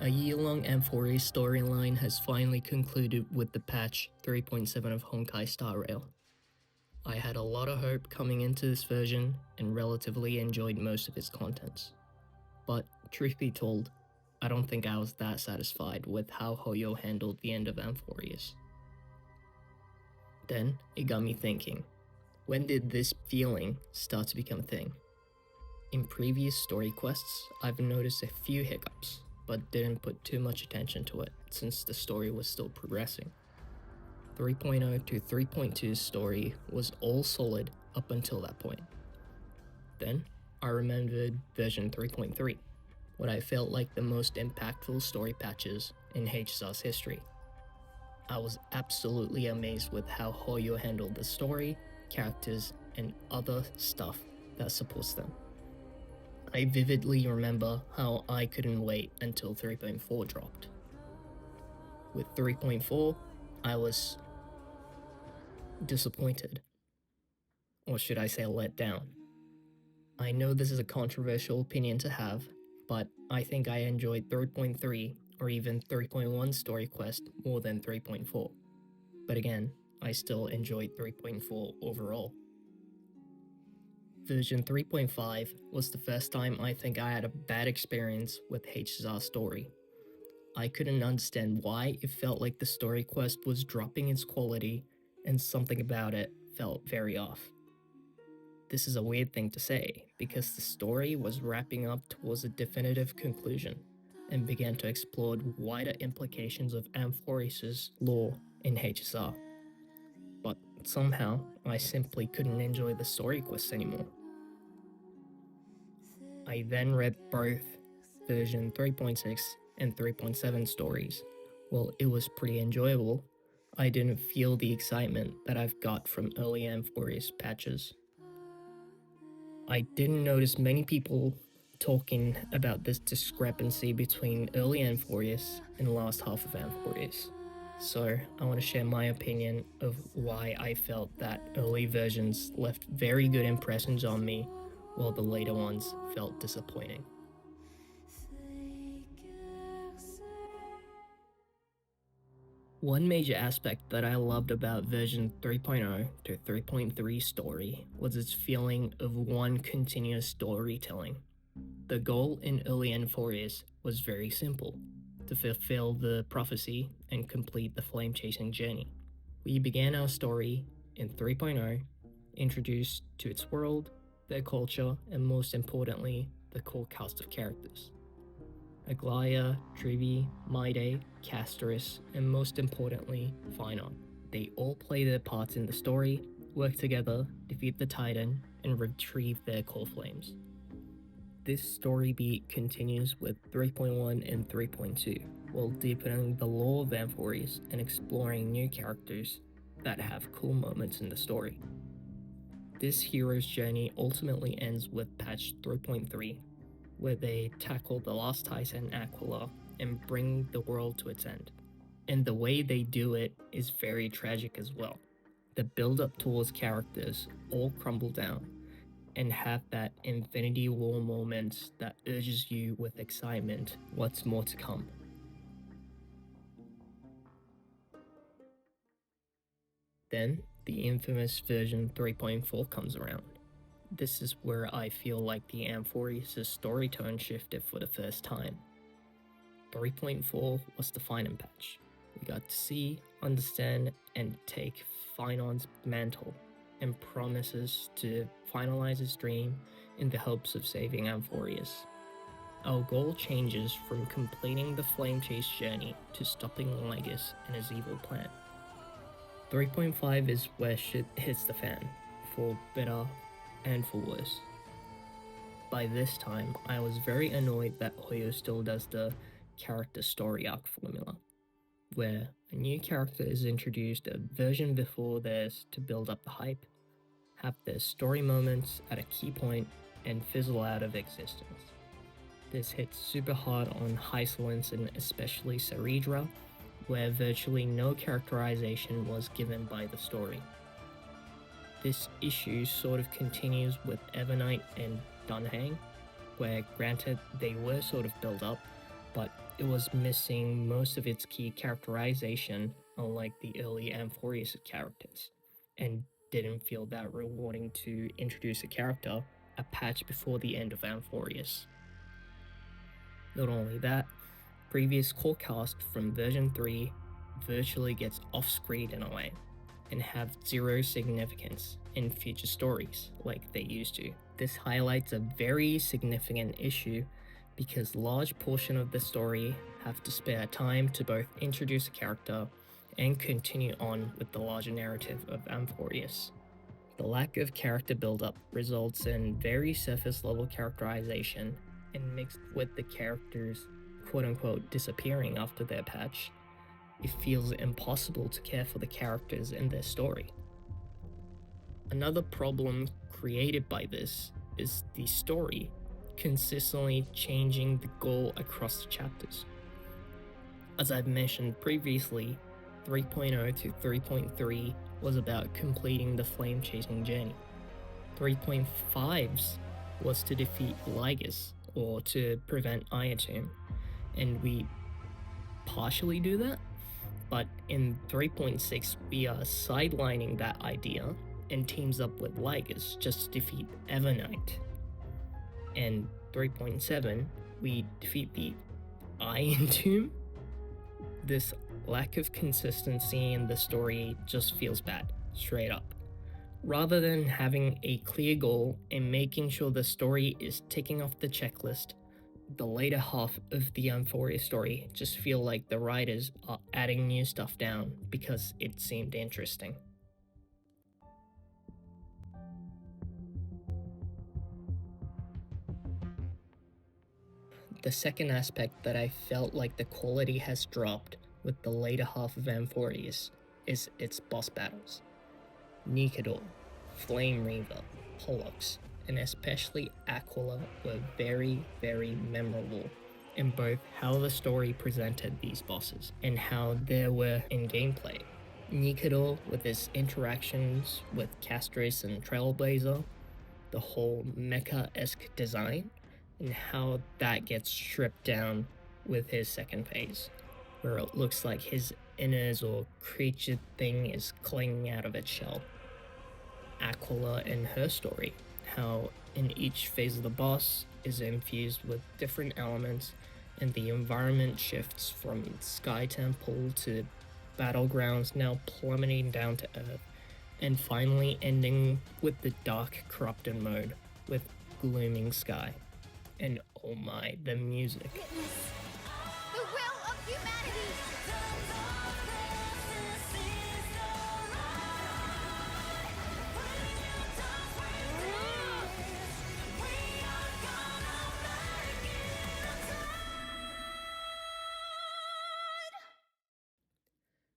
A year-long Amphoreus storyline has finally concluded with the patch 3.7 of Honkai Star Rail. I had a lot of hope coming into this version and relatively enjoyed most of its contents. But, truth be told, I don't think I was that satisfied with how Hoyo handled the end of Amphoreus. Then, it got me thinking, when did this feeling start to become a thing? In previous story quests, I've noticed a few hiccups, but didn't put too much attention to it since the story was still progressing. 3.0 to 3.2's story was all solid up until that point. Then, I remembered version 3.3, what I felt like the most impactful story patches in HSR's history. I was absolutely amazed with how Hoyo handled the story, characters, and other stuff that supports them. I vividly remember how I couldn't wait until 3.4 dropped. With 3.4, I was disappointed. Or should I say let down? I know this is a controversial opinion to have, but I think I enjoyed 3.3 or even 3.1 story quest more than 3.4. But again, I still enjoyed 3.4 overall. Version 3.5 was the first time I think I had a bad experience with HSR story. I couldn't understand why it felt like the story quest was dropping its quality and something about it felt very off. This is a weird thing to say because the story was wrapping up towards a definitive conclusion and began to explore wider implications of Amphoreus' lore in HSR. But somehow, I simply couldn't enjoy the story quests anymore. I then read both version 3.6 and 3.7 stories. While it was pretty enjoyable, I didn't feel the excitement that I've got from early Amphoreus patches. I didn't notice many people talking about this discrepancy between early Amphoreus and the last half of Amphoreus. So I want to share my opinion of why I felt that early versions left very good impressions on me, while the later ones felt disappointing. One major aspect that I loved about version 3.0 to 3.3 story was its feeling of one continuous storytelling. The goal in early Amphoreus was very simple: to fulfill the prophecy and complete the flame-chasing journey. We began our story in 3.0, introduced to its world, their culture, and most importantly, the core cast of characters. Aglaia, Trivi, Maide, Castorus, and most importantly, Phynon. They all play their parts in the story, work together, defeat the Titan, and retrieve their core flames. This story beat continues with 3.1 and 3.2, while deepening the lore of Amphoreus and exploring new characters that have cool moments in the story. This hero's journey ultimately ends with patch 3.3, where they tackle the last Titan, Aquila, and bring the world to its end. And the way they do it is very tragic as well. The build-up towards characters all crumble down, and have that Infinity War moment that urges you with excitement what's more to come. Then, the infamous version 3.4 comes around. This is where I feel like the Amphoreus' story tone shifted for the first time. 3.4 was the Phynon patch. We got to see, understand, and take Phynon's mantle, and promises to finalize his dream in the hopes of saving Amphoreus. Our goal changes from completing the flame chase journey to stopping Lygus and his evil plan. 3.5 is where shit hits the fan, for better and for worse. By this time, I was very annoyed that Hoyo still does the character story arc formula, where a new character is introduced a version before theirs to build up the hype, have their story moments at a key point, and fizzle out of existence. This hits super hard on Hysilens and especially Cyrene, where virtually no characterization was given by the story. This issue sort of continues with Evernight and Dunhang, where granted they were sort of built up, but it was missing most of its key characterization, unlike the early Amphoreus characters, and didn't feel that rewarding to introduce a character a patch before the end of Amphoreus. Not only that, previous core cast from version 3 virtually gets off-screen in a way, and have zero significance in future stories like they used to. This highlights a very significant issue because large portion of the story have to spare time to both introduce a character and continue on with the larger narrative of Amphoreus. The lack of character build-up results in very surface level characterization, and mixed with the characters quote-unquote disappearing after their patch, it feels impossible to care for the characters in their story. Another problem created by this is the story consistently changing the goal across the chapters. As I've mentioned previously, 3.0 to 3.3 was about completing the flame-chasing journey. 3.5's was to defeat Lygus, or to prevent Irontomb, and we partially do that, but in 3.6 we are sidelining that idea and teams up with Lygus just to defeat Evernight. And 3.7 we defeat the Irontomb. This lack of consistency in the story just feels bad, straight up. Rather than having a clear goal and making sure the story is ticking off the checklist, the later half of the Amphoreus story just feel like the writers are adding new stuff down because it seemed interesting. The second aspect that I felt like the quality has dropped with the later half of Amphoreus is its boss battles. Nikador, Flame Reaver, Pollux, and especially Aquila were very, very memorable in both how the story presented these bosses and how they were in gameplay. Nikador with his interactions with Castris and Trailblazer, the whole mecha-esque design, and how that gets stripped down with his second phase, where it looks like his innards or creature thing is clinging out of its shell. Aquila and her story, how in each phase of the boss is infused with different elements and the environment shifts from Sky Temple to battlegrounds, now plummeting down to Earth, and finally ending with the dark corrupted mode with glooming sky. And oh my, the music. Witness the will of humanity.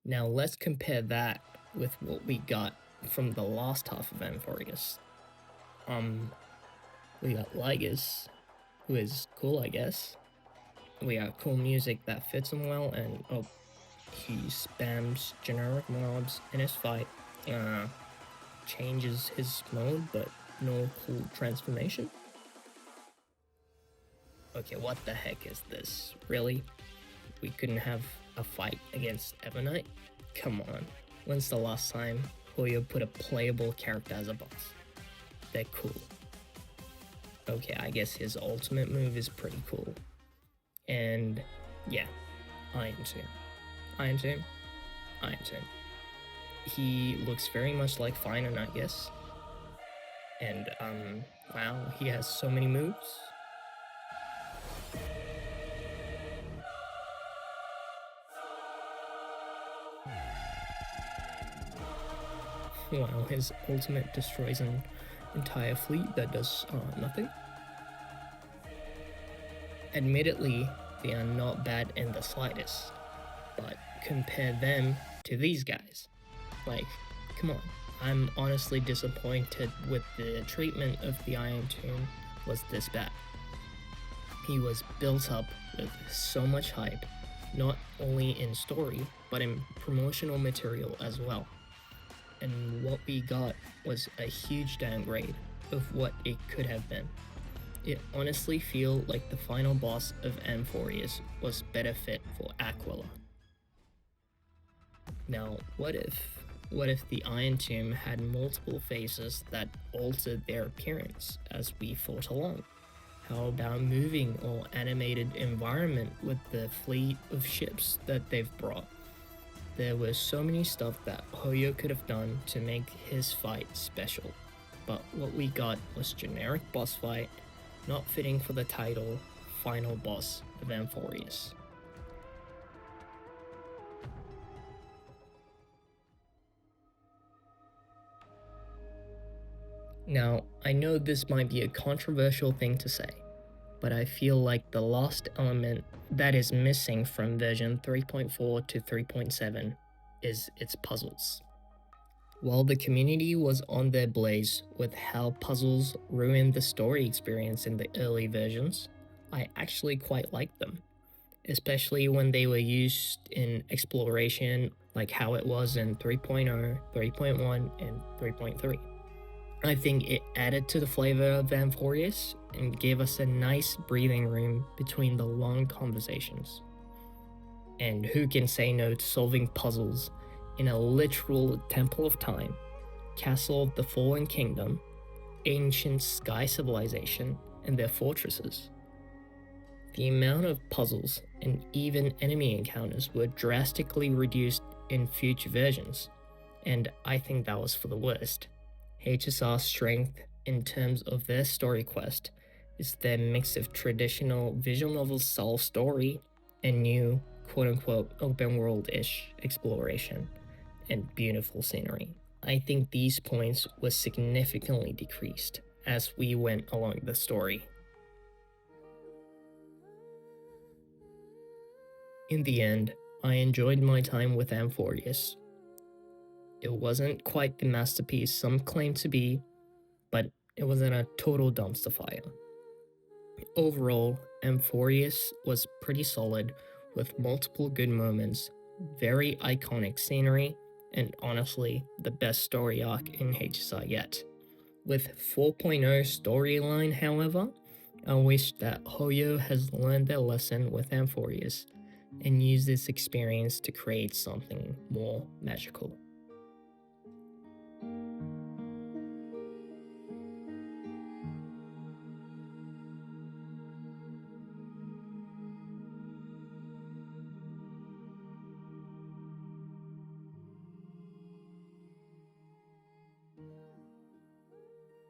Now let's compare that with what we got from the last half of Amphoreus. We got Lygus, who is cool, I guess. We got cool music that fits him well, and he spams generic mobs in his fight. Changes his mode, but no cool transformation. Okay, what the heck is this? Really? We couldn't have a fight against Evernight? Come on. When's the last time Hoyo put a playable character as a boss? They're cool. Okay, I guess his ultimate move is pretty cool. And yeah, Irontomb. He looks very much like Finan, I guess. And wow, he has so many moves. Wow, his ultimate destroys an entire fleet that does nothing. Admittedly, they are not bad in the slightest, but compare them to these guys. Like, come on. I'm honestly disappointed with the treatment of the Irontomb was this bad. He was built up with so much hype, not only in story, but in promotional material as well. And what we got was a huge downgrade of what it could have been. It honestly feels like the final boss of Amphoreus was better fit for Aquila. Now, what if the Irontomb had multiple phases that altered their appearance as we fought along? How about moving or animated environment with the fleet of ships that they've brought? There was so many stuff that Hoyo could have done to make his fight special, but what we got was generic boss fight, not fitting for the title final boss of Amphoreus. Now, I know this might be a controversial thing to say, but I feel like the last element that is missing from version 3.4 to 3.7 is its puzzles. While the community was on their blaze with how puzzles ruined the story experience in the early versions, I actually quite liked them, especially when they were used in exploration like how it was in 3.0, 3.1, and 3.3. I think it added to the flavor of Amphoreus and gave us a nice breathing room between the long conversations. And who can say no to solving puzzles in a literal Temple of Time, Castle of the Fallen Kingdom, ancient sky civilization, and their fortresses? The amount of puzzles and even enemy encounters were drastically reduced in future versions, and I think that was for the worst. HSR's strength in terms of their story quest is their mix of traditional visual novel style story and new quote-unquote open world-ish exploration and beautiful scenery. I think these points were significantly decreased as we went along the story. In the end, I enjoyed my time with Amphoreus. It wasn't quite the masterpiece some claim to be, but it wasn't a total dumpster fire. Overall, Amphoreus was pretty solid with multiple good moments, very iconic scenery, and honestly, the best story arc in HSR yet. With 4.0 storyline, however, I wish that Hoyo has learned their lesson with Amphoreus and used this experience to create something more magical.